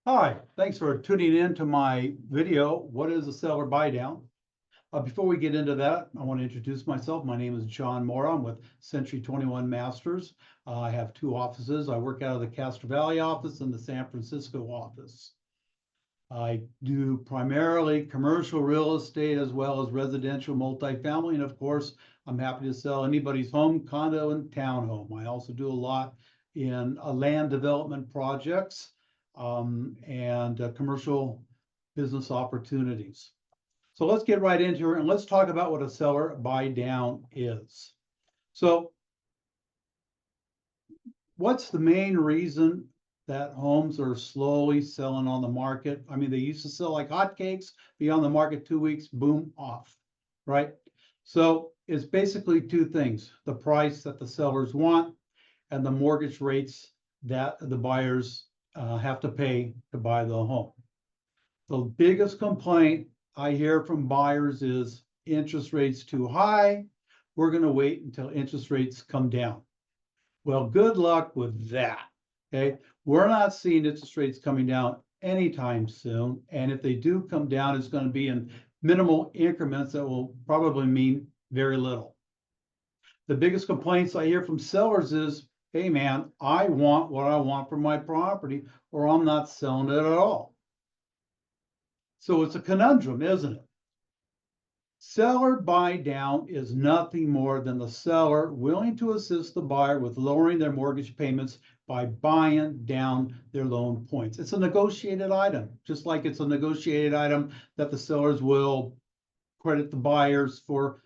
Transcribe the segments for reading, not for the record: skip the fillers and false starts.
Hi, thanks for tuning in to my video, What is a Seller Buy Down? Before we get into that, I want to introduce myself. My name is John Mora. I'm with Century 21 Masters. I have two offices. I work out of the Castro Valley office and the San Francisco office. I do primarily commercial real estate as well as residential multifamily. And of course, I'm happy to sell anybody's home, condo, and townhome. I also do a lot in land development projects and commercial business opportunities. So let's get right into it and let's talk about what a seller buy down is. So what's the main reason that homes are slowly selling on the market? I mean, they used to sell like hotcakes, be on the market 2 weeks, boom, off, right? So it's basically two things: the price that the sellers want and the mortgage rates that the buyers have to pay to buy the home. The biggest complaint I hear from buyers is interest rates too high. We're going to wait until interest rates come down. Well, good luck with that. Okay, we're not seeing interest rates coming down anytime soon. And if they do come down, it's going to be in minimal increments that will probably mean very little. The biggest complaints I hear from sellers is, hey man, I want what I want for my property, or I'm not selling it at all. So it's a conundrum, isn't it? Seller buy down is nothing more than the seller willing to assist the buyer with lowering their mortgage payments by buying down their loan points. It's a negotiated item, just like it's a negotiated item that the sellers will credit the buyers for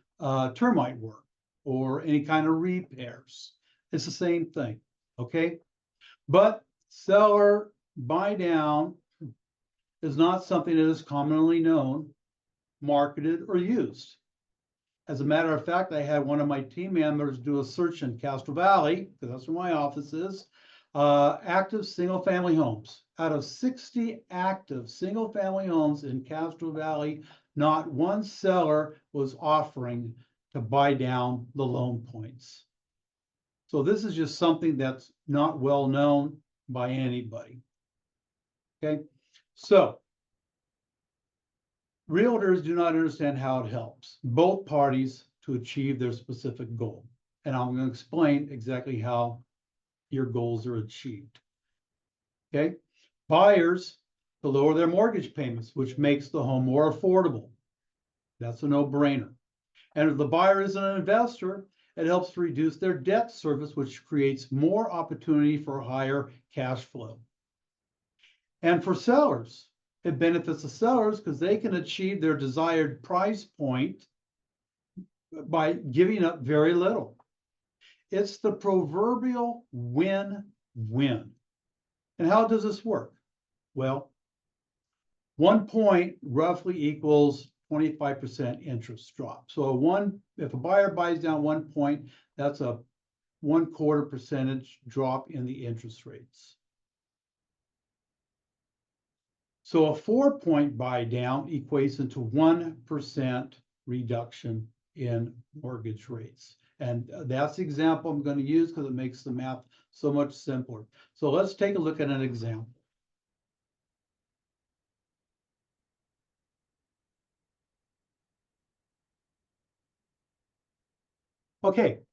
termite work or any kind of repairs. It's the same thing, okay? But seller buy down is not something that is commonly known, marketed, or used. As a matter of fact, I had one of my team members do a search in Castro Valley, because that's where my office is, active single-family homes. Out of 60 active single-family homes in Castro Valley, not one seller was offering to buy down the loan points. So this is just something that's not well known by anybody. Okay, so realtors do not understand how it helps both parties to achieve their specific goal. And I'm going to explain exactly how your goals are achieved. Okay, buyers to lower their mortgage payments, which makes the home more affordable. That's a no-brainer. And if the buyer is an investor, it helps to reduce their debt service, which creates more opportunity for higher cash flow. And for sellers, it benefits the sellers because they can achieve their desired price point by giving up very little. It's the proverbial win-win. And how does this work? Well, 1 point roughly equals 25% interest drop. So if a buyer buys down 1 point, that's a 1/4 percentage drop in the interest rates. So a 4-point buy down equates into 1% reduction in mortgage rates. And that's the example I'm going to use because it makes the math so much simpler. So let's take a look at an example. Okay,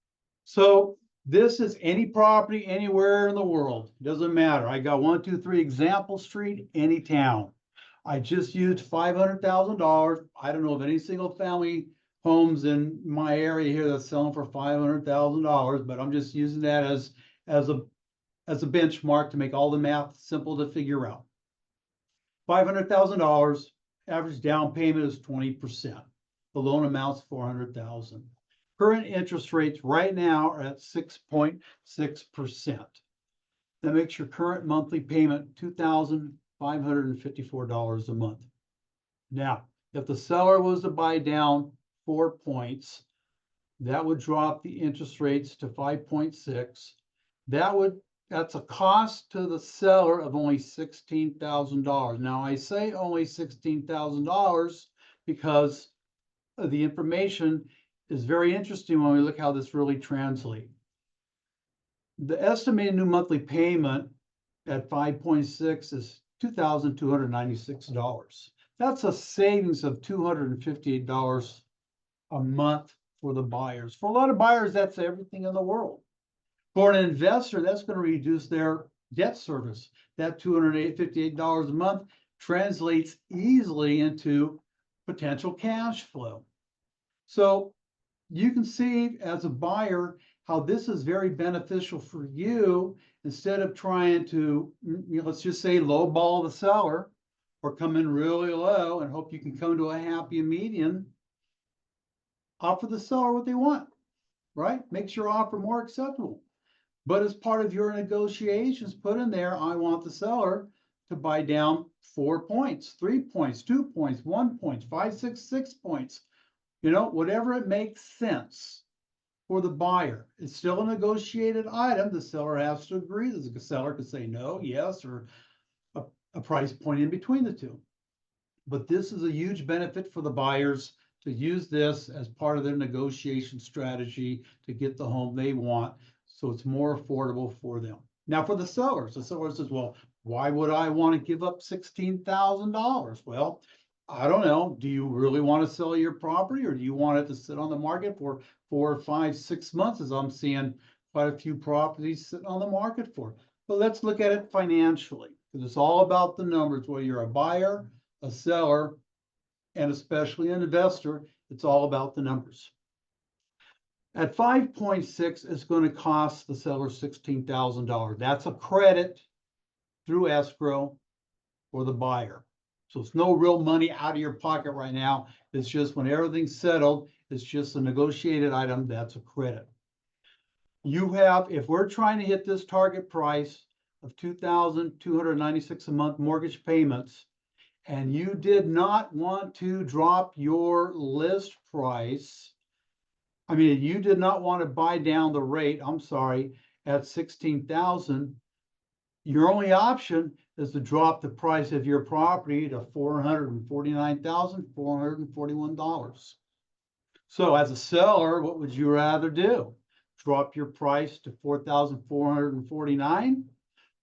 so this is any property anywhere in the world. It doesn't matter. I got 123 Example Street, any town. I just used $500,000. I don't know of any single family homes in my area here that's selling for $500,000, but I'm just using that as a benchmark to make all the math simple to figure out. $500,000, average down payment is 20%. The loan amount's $400,000. Current interest rates right now are at 6.6%. That makes your current monthly payment $2,554 a month. Now, if the seller was to buy down 4 points, that would drop the interest rates to 5.6. That's a cost to the seller of only $16,000. Now, I say only $16,000 because the information is very interesting when we look how this really translates. The estimated new monthly payment at 5.6 is $2,296. That's a savings of $258 a month for the buyers. For a lot of buyers, that's everything in the world. For an investor, that's going to reduce their debt service. That $258 a month translates easily into potential cash flow. So you can see as a buyer how this is very beneficial for you. Instead of trying to, let's just say, lowball the seller or come in really low and hope you can come to a happy median, offer the seller what they want, right? Makes your offer more acceptable. But as part of your negotiations, put in there, I want the seller to buy down 4 points, 3 points, 2 points, 1 point, 5, 6, 6 points. Whatever it makes sense for the buyer. It's still a negotiated item. The seller has to agree. The seller could say no, yes, or a price point in between the two. But this is a huge benefit for the buyers to use this as part of their negotiation strategy to get the home they want, so it's more affordable for them. Now for the seller says, well, why would I want to give up $16,000? Well, I don't know. Do you really want to sell your property, or do you want it to sit on the market for 4, 5, 6 months, as I'm seeing quite a few properties sitting on the market for? But let's look at it financially, because it's all about the numbers. Whether you're a buyer, a seller, and especially an investor, it's all about the numbers. At 5.6, it's going to cost the seller $16,000. That's a credit through escrow for the buyer. So it's no real money out of your pocket right now. It's just when everything's settled, it's just a negotiated item. That's a credit. If we're trying to hit this target price of $2,296 a month mortgage payments, and you did not want to drop your list price, you did not want to buy down the rate, at 16,000, your only option is to drop the price of your property to $449,441. So as a seller, what would you rather do? Drop your price to $4,449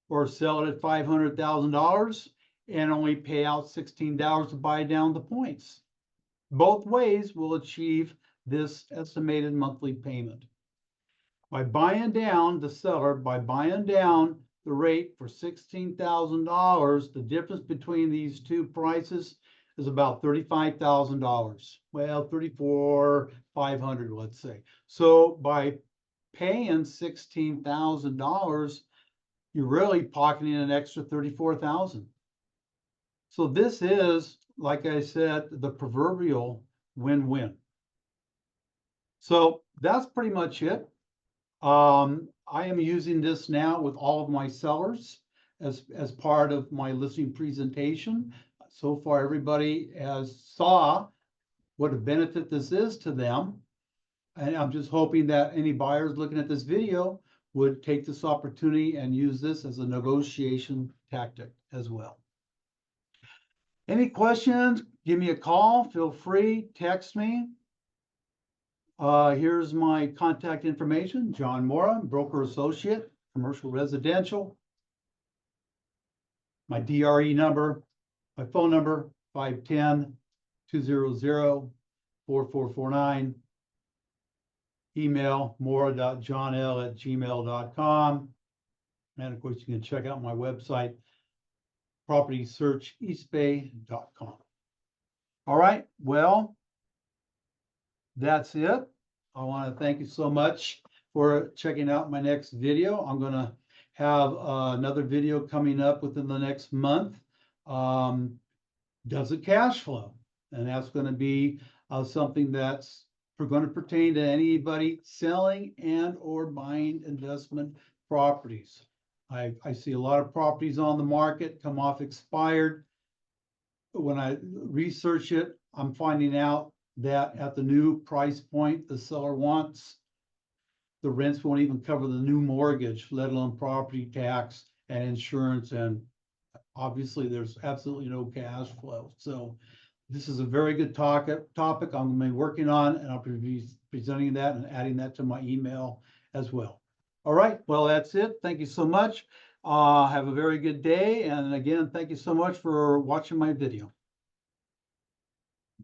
or sell it at $500,000 and only pay out $16 to buy down the points? Both ways will achieve this estimated monthly payment. By buying down the rate for $16,000, the difference between these two prices is about $35,000. Well, $34,500, let's say. So by paying $16,000, you're really pocketing an extra $34,000. So this is, like I said, the proverbial win-win. So that's pretty much it. I am using this now with all of my sellers as part of my listing presentation. So far, everybody has saw what a benefit this is to them. And I'm just hoping that any buyers looking at this video would take this opportunity and use this as a negotiation tactic as well. Any questions? Give me a call. Feel free, text me. Here's my contact information: John Mora, broker associate, commercial residential. My DRE number, my phone number, 510-200-4449. Email mora.johnl@gmail.com. And of course, you can check out my website, propertysearcheastbay.com. All right, well, that's it. I want to thank you so much for checking out my next video. I'm going to have another video coming up within the next month. Does it cash flow? And that's going to be something that's going to pertain to anybody selling and or buying investment properties. I see a lot of properties on the market come off expired. When I research it, I'm finding out that at the new price point the seller wants, the rents won't even cover the new mortgage, let alone property tax and insurance, and obviously there's absolutely no cash flow. So this is a very good topic I'm going to be working on, and I'll be presenting that and adding that to my email as well. All right, well, that's it. Thank you so much. Have a very good day. And again, thank you so much for watching my video.